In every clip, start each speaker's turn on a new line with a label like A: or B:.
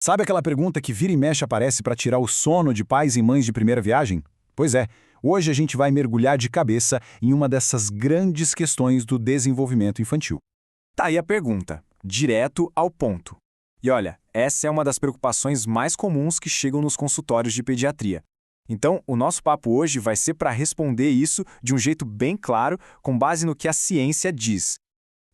A: Sabe aquela pergunta que vira e mexe aparece para tirar o sono de pais e mães de primeira viagem? Pois é, hoje a gente vai mergulhar de cabeça em uma dessas grandes questões do desenvolvimento infantil.
B: Tá aí a pergunta, direto ao ponto. E olha, essa é uma das preocupações mais comuns que chegam nos consultórios de pediatria. Então, o nosso papo hoje vai ser para responder isso de um jeito bem claro, com base no que a ciência diz.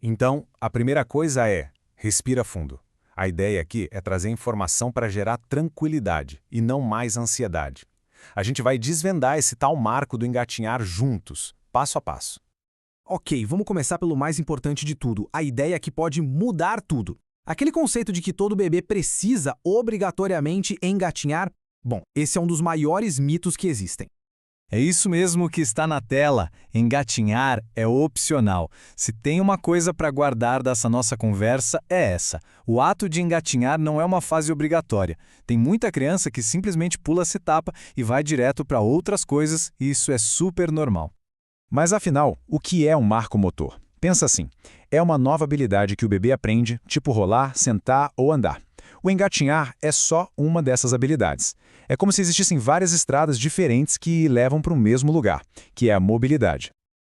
C: Então, a primeira coisa é, respira fundo. A ideia aqui é trazer informação para gerar tranquilidade e não mais ansiedade. A gente vai desvendar esse tal marco do engatinhar juntos, passo a passo.
D: Ok, vamos começar pelo mais importante de tudo, a ideia que pode mudar tudo. Aquele conceito de que todo bebê precisa obrigatoriamente engatinhar, bom, esse é um dos maiores mitos que existem.
A: É isso mesmo que está na tela. Engatinhar é opcional. Se tem uma coisa para guardar dessa nossa conversa, é essa. O ato de engatinhar não é uma fase obrigatória. Tem muita criança que simplesmente pula essa etapa e vai direto para outras coisas, e isso é super normal. Mas afinal, o que é um marco motor? Pensa assim, é uma nova habilidade que o bebê aprende, tipo rolar, sentar ou andar. O engatinhar é só uma dessas habilidades. É como se existissem várias estradas diferentes que levam para o mesmo lugar, que é a mobilidade.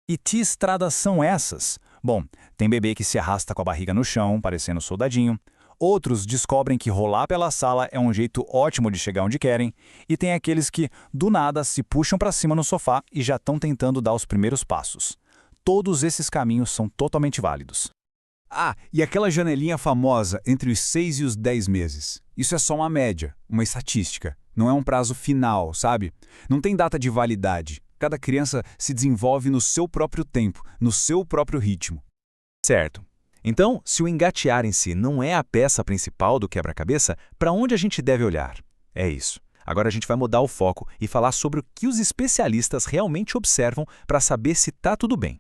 E: E que estradas são essas? Bom, tem bebê que se arrasta com a barriga no chão, parecendo soldadinho. Outros descobrem que rolar pela sala é um jeito ótimo de chegar onde querem. E tem aqueles que, do nada, se puxam para cima no sofá e já estão tentando dar os primeiros passos. Todos esses caminhos são totalmente válidos.
A: Ah, e aquela janelinha famosa entre os 6 e os 10 meses. Isso é só uma média, uma estatística. Não é um prazo final, sabe? Não tem data de validade. Cada criança se desenvolve no seu próprio tempo, no seu próprio ritmo.
F: Certo. Então, se o engatear em si não é a peça principal do quebra-cabeça, para onde a gente deve olhar? É isso. Agora a gente vai mudar o foco e falar sobre o que os especialistas realmente observam para saber se está tudo bem.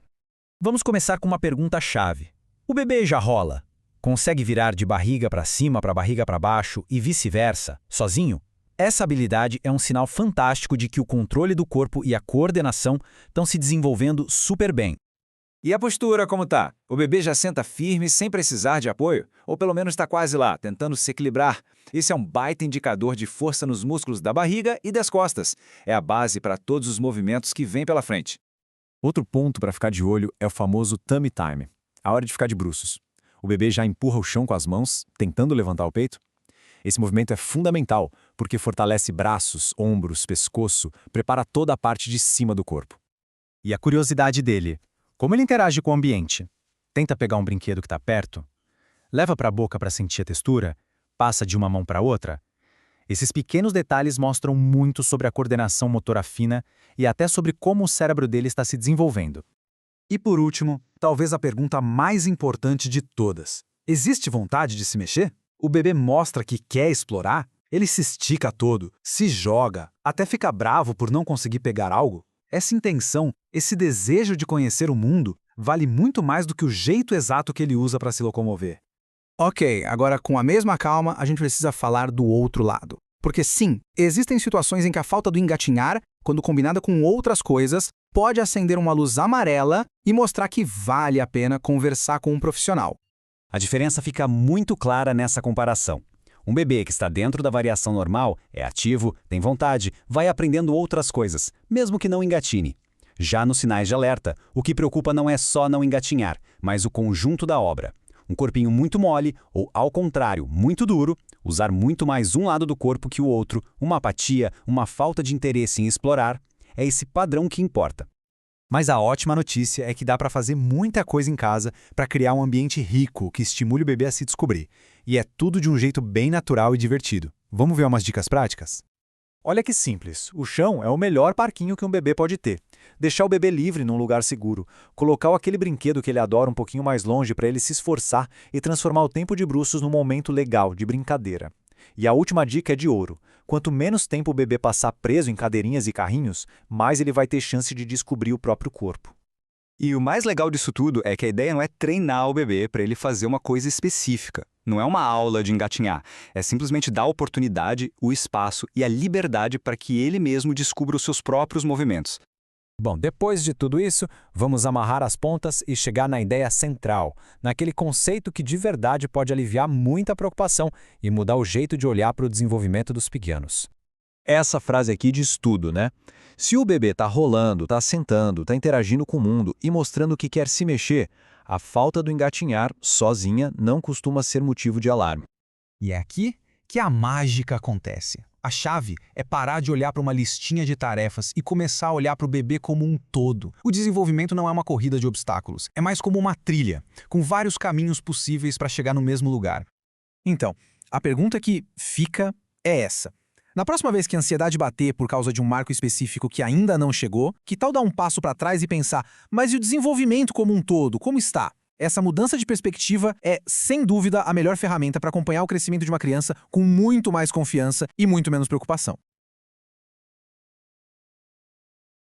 D: Vamos começar com uma pergunta-chave. O bebê já rola? Consegue virar de barriga para cima para barriga para baixo e vice-versa, sozinho? Essa habilidade é um sinal fantástico de que o controle do corpo e a coordenação estão se desenvolvendo super bem.
B: E a postura como tá? O bebê já senta firme sem precisar de apoio? Ou pelo menos está quase lá, tentando se equilibrar? Isso é um baita indicador de força nos músculos da barriga e das costas. É a base para todos os movimentos que vêm pela frente.
A: Outro ponto para ficar de olho é o famoso tummy time, a hora de ficar de bruços. O bebê já empurra o chão com as mãos, tentando levantar o peito. Esse movimento é fundamental, porque fortalece braços, ombros, pescoço, prepara toda a parte de cima do corpo.
D: E a curiosidade dele? Como ele interage com o ambiente? Tenta pegar um brinquedo que está perto? Leva para a boca para sentir a textura? Passa de uma mão para outra? Esses pequenos detalhes mostram muito sobre a coordenação motora fina e até sobre como o cérebro dele está se desenvolvendo.
G: E por último, talvez a pergunta mais importante de todas. Existe vontade de se mexer? O bebê mostra que quer explorar? Ele se estica todo, se joga, até fica bravo por não conseguir pegar algo? Essa intenção, esse desejo de conhecer o mundo, vale muito mais do que o jeito exato que ele usa para se locomover.
D: Ok, agora com a mesma calma, a gente precisa falar do outro lado. Porque sim, existem situações em que a falta do engatinhar, quando combinada com outras coisas, pode acender uma luz amarela e mostrar que vale a pena conversar com um profissional.
E: A diferença fica muito clara nessa comparação. Um bebê que está dentro da variação normal é ativo, tem vontade, vai aprendendo outras coisas, mesmo que não engatine. Já nos sinais de alerta, o que preocupa não é só não engatinhar, mas o conjunto da obra. Um corpinho muito mole, ou ao contrário, muito duro, usar muito mais um lado do corpo que o outro, uma apatia, uma falta de interesse em explorar, é esse padrão que importa.
F: Mas a ótima notícia é que dá para fazer muita coisa em casa para criar um ambiente rico que estimule o bebê a se descobrir. E é tudo de um jeito bem natural e divertido. Vamos ver umas dicas práticas? Olha que simples, o chão é o melhor parquinho que um bebê pode ter. Deixar o bebê livre num lugar seguro, colocar aquele brinquedo que ele adora um pouquinho mais longe para ele se esforçar e transformar o tempo de bruços num momento legal, de brincadeira. E a última dica é de ouro. Quanto menos tempo o bebê passar preso em cadeirinhas e carrinhos, mais ele vai ter chance de descobrir o próprio corpo.
H: E o mais legal disso tudo é que a ideia não é treinar o bebê para ele fazer uma coisa específica. Não é uma aula de engatinhar. É simplesmente dar a oportunidade, o espaço e a liberdade para que ele mesmo descubra os seus próprios movimentos.
B: Bom, depois de tudo isso, vamos amarrar as pontas e chegar na ideia central, naquele conceito que de verdade pode aliviar muita preocupação e mudar o jeito de olhar para o desenvolvimento dos pequenos.
I: Essa frase aqui diz tudo, né? Se o bebê está rolando, está sentando, está interagindo com o mundo e mostrando que quer se mexer, a falta do engatinhar, sozinha, não costuma ser motivo de alarme.
J: E é aqui que a mágica acontece. A chave é parar de olhar para uma listinha de tarefas e começar a olhar para o bebê como um todo. O desenvolvimento não é uma corrida de obstáculos, é mais como uma trilha, com vários caminhos possíveis para chegar no mesmo lugar.
G: Então, a pergunta que fica é essa. Na próxima vez que a ansiedade bater por causa de um marco específico que ainda não chegou, que tal dar um passo para trás e pensar, mas e o desenvolvimento como um todo, como está? Essa mudança de perspectiva é, sem dúvida, a melhor ferramenta para acompanhar o crescimento de uma criança com muito mais confiança e muito menos preocupação.